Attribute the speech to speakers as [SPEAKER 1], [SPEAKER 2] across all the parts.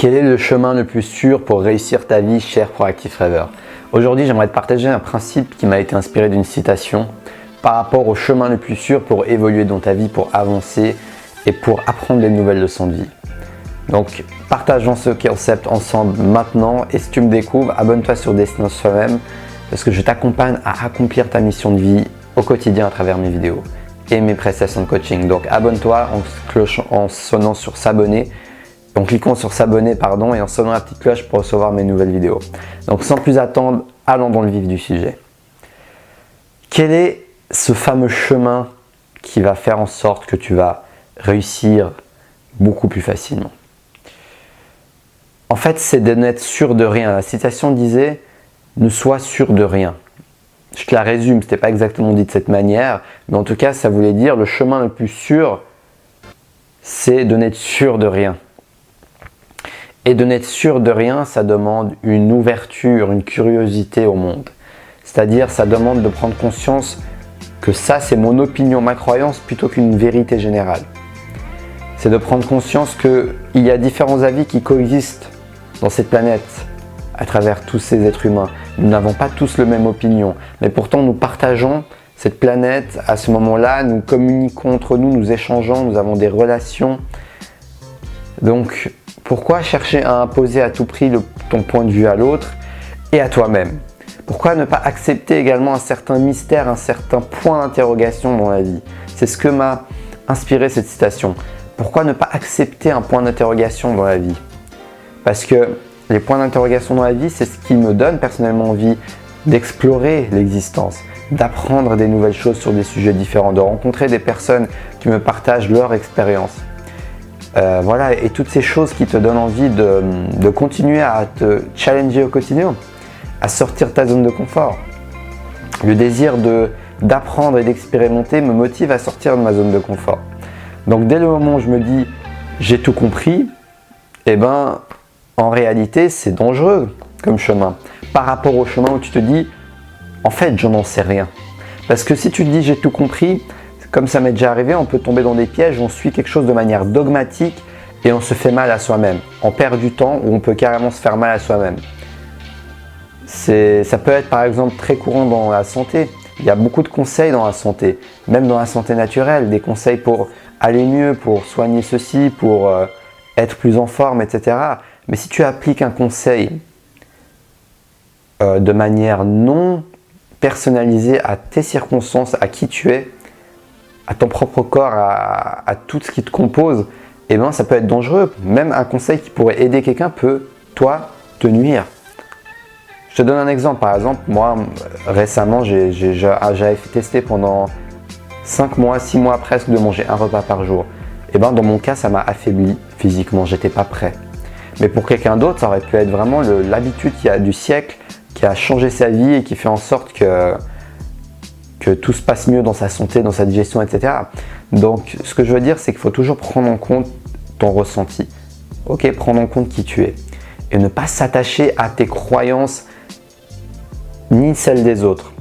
[SPEAKER 1] Quel est le chemin le plus sûr pour réussir ta vie, cher proactif rêveur? Aujourd'hui, j'aimerais te partager un principe qui m'a été inspiré d'une citation par rapport au chemin le plus sûr pour évoluer dans ta vie, pour avancer et pour apprendre des nouvelles leçons de vie. Donc, partageons ce concept ensemble maintenant et si tu me découvres, abonne-toi sur Destination Soi-même parce que je t'accompagne à accomplir ta mission de vie au quotidien à travers mes vidéos et mes prestations de coaching. Donc, abonne-toi en sonnant sur s'abonner. En cliquant sur s'abonner et en sonnant la petite cloche pour recevoir mes nouvelles vidéos. Donc sans plus attendre, allons dans le vif du sujet. Quel est ce fameux chemin qui va faire en sorte que tu vas réussir beaucoup plus facilement? En fait, c'est de n'être sûr de rien. La citation disait « ne sois sûr de rien ». Je te la résume, ce n'était pas exactement dit de cette manière, mais en tout cas, ça voulait dire le chemin le plus sûr, c'est de n'être sûr de rien. Et de n'être sûr de rien, ça demande une ouverture, une curiosité au monde. C'est-à-dire, ça demande de prendre conscience que ça, c'est mon opinion, ma croyance, plutôt qu'une vérité générale. C'est de prendre conscience qu'il y a différents avis qui coexistent dans cette planète, à travers tous ces êtres humains. Nous n'avons pas tous la même opinion, mais pourtant nous partageons cette planète à ce moment-là, nous communiquons entre nous, nous échangeons, nous avons des relations. Donc, pourquoi chercher à imposer à tout prix ton point de vue à l'autre et à toi-même? Pourquoi ne pas accepter également un certain mystère, un certain point d'interrogation dans la vie? C'est ce que m'a inspiré cette citation. Pourquoi ne pas accepter un point d'interrogation dans la vie? Parce que les points d'interrogation dans la vie, c'est ce qui me donne personnellement envie d'explorer l'existence, d'apprendre des nouvelles choses sur des sujets différents, de rencontrer des personnes qui me partagent leur expérience. Voilà, et toutes ces choses qui te donnent envie de continuer à te challenger au quotidien, à sortir de ta zone de confort. Le désir d'apprendre et d'expérimenter me motive à sortir de ma zone de confort. Donc dès le moment où je me dis j'ai tout compris, eh ben en réalité c'est dangereux comme chemin par rapport au chemin où tu te dis en fait je n'en sais rien. Parce que si tu te dis j'ai tout compris, comme ça m'est déjà arrivé, on peut tomber dans des pièges où on suit quelque chose de manière dogmatique et on se fait mal à soi-même. On perd du temps ou on peut carrément se faire mal à soi-même. Ça peut être par exemple très courant dans la santé. Il y a beaucoup de conseils dans la santé, même dans la santé naturelle, des conseils pour aller mieux, pour soigner ceci, pour être plus en forme, etc. Mais si tu appliques un conseil de manière non personnalisée à tes circonstances, à qui tu es, à ton propre corps, à tout ce qui te compose, eh ben, ça peut être dangereux. Même un conseil qui pourrait aider quelqu'un peut, toi, te nuire. Je te donne un exemple. Par exemple, moi, récemment, j'avais testé pendant 5 mois, 6 mois presque de manger un repas par jour. Et ben, dans mon cas, ça m'a affaibli physiquement. J'étais pas prêt. Mais pour quelqu'un d'autre, ça aurait pu être vraiment l'habitude du siècle qui a changé sa vie et qui fait en sorte que tout se passe mieux dans sa santé, dans sa digestion, etc. Donc, ce que je veux dire, c'est qu'il faut toujours prendre en compte ton ressenti. Ok, prendre en compte qui tu es. Et ne pas s'attacher à tes croyances, ni celles des autres.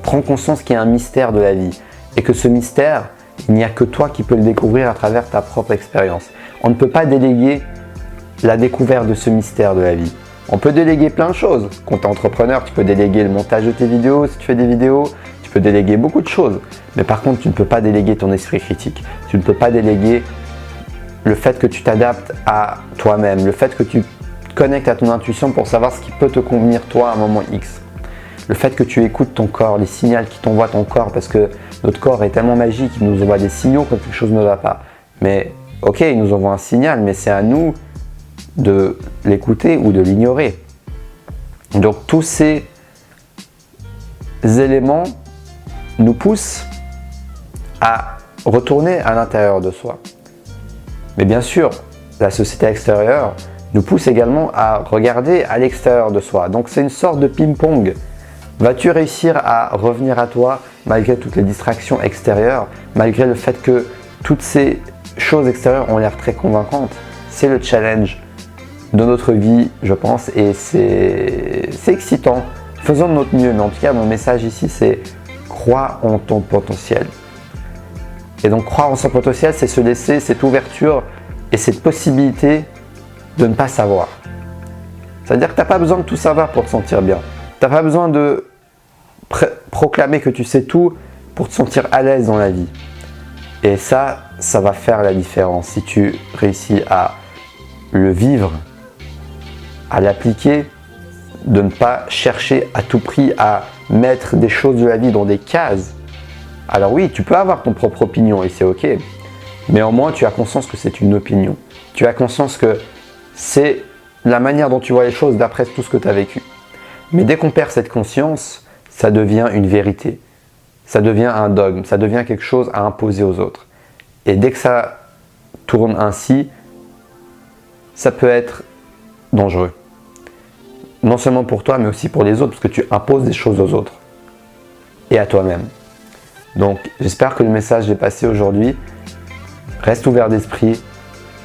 [SPEAKER 1] Prends conscience qu'il y a un mystère de la vie. Et que ce mystère, il n'y a que toi qui peux le découvrir à travers ta propre expérience. On ne peut pas déléguer la découverte de ce mystère de la vie. On peut déléguer plein de choses. Quand tu es entrepreneur, tu peux déléguer le montage de tes vidéos si tu fais des vidéos. Tu peux déléguer beaucoup de choses. Mais par contre, tu ne peux pas déléguer ton esprit critique. Tu ne peux pas déléguer le fait que tu t'adaptes à toi-même. Le fait que tu te connectes à ton intuition pour savoir ce qui peut te convenir toi à un moment X. Le fait que tu écoutes ton corps, les signaux qui t'envoie ton corps. Parce que notre corps est tellement magique, il nous envoie des signaux quand quelque chose ne va pas. Mais ok, il nous envoie un signal, mais c'est à nous de l'écouter ou de l'ignorer. Donc tous ces éléments nous poussent à retourner à l'intérieur de soi. Mais bien sûr, la société extérieure nous pousse également à regarder à l'extérieur de soi. Donc c'est une sorte de ping-pong. Vas-tu réussir à revenir à toi malgré toutes les distractions extérieures, malgré le fait que toutes ces choses extérieures ont l'air très convaincantes? C'est le challenge de notre vie, je pense, et c'est excitant. Faisons de notre mieux, mais en tout cas, mon message ici, c'est crois en ton potentiel. Et donc, croire en son potentiel, c'est se laisser cette ouverture et cette possibilité de ne pas savoir. C'est-à-dire que tu n'as pas besoin de tout savoir pour te sentir bien. Tu n'as pas besoin de proclamer que tu sais tout pour te sentir à l'aise dans la vie. Et ça va faire la différence. Si tu réussis à le vivre, à l'appliquer, de ne pas chercher à tout prix à mettre des choses de la vie dans des cases. Alors oui, tu peux avoir ton propre opinion et c'est ok. Mais au moins, tu as conscience que c'est une opinion. Tu as conscience que c'est la manière dont tu vois les choses d'après tout ce que tu as vécu. Mais dès qu'on perd cette conscience, ça devient une vérité. Ça devient un dogme. Ça devient quelque chose à imposer aux autres. Et dès que ça tourne ainsi, ça peut être dangereux. Non seulement pour toi, mais aussi pour les autres, parce que tu imposes des choses aux autres et à toi-même. Donc, j'espère que le message est passé aujourd'hui. Reste ouvert d'esprit,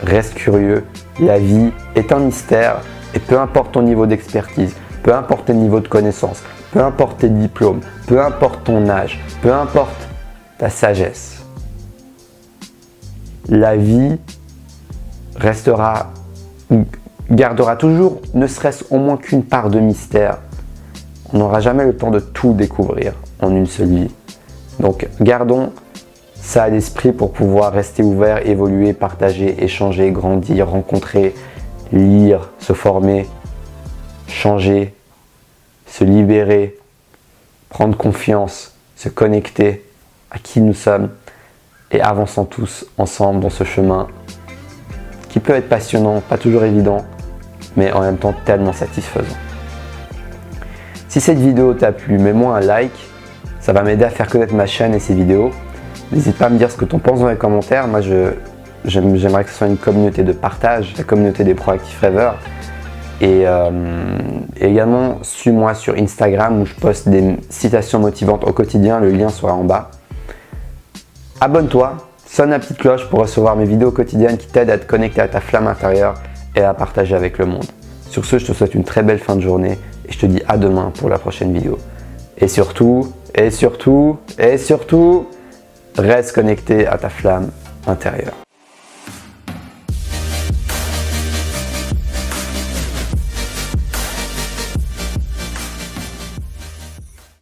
[SPEAKER 1] reste curieux. La vie est un mystère et peu importe ton niveau d'expertise, peu importe tes niveaux de connaissances, peu importe tes diplômes, peu importe ton âge, peu importe ta sagesse, la vie gardera toujours, ne serait-ce au moins qu'une part de mystère. On n'aura jamais le temps de tout découvrir en une seule vie. Donc gardons ça à l'esprit pour pouvoir rester ouvert, évoluer, partager, échanger, grandir, rencontrer, lire, se former, changer, se libérer, prendre confiance, se connecter à qui nous sommes et avançons tous ensemble dans ce chemin qui peut être passionnant, pas toujours évident, mais en même temps tellement satisfaisant. Si cette vidéo t'a plu, mets-moi un like, ça va m'aider à faire connaître ma chaîne et ses vidéos. N'hésite pas à me dire ce que tu en penses dans les commentaires. Moi, j'aimerais que ce soit une communauté de partage, la communauté des Proactive Rêveurs. Et également, suis-moi sur Instagram où je poste des citations motivantes au quotidien. Le lien sera en bas. Abonne-toi, sonne la petite cloche pour recevoir mes vidéos quotidiennes qui t'aident à te connecter à ta flamme intérieure et à partager avec le monde. Sur ce, je te souhaite une très belle fin de journée et je te dis à demain pour la prochaine vidéo. Et surtout, reste connecté à ta flamme intérieure.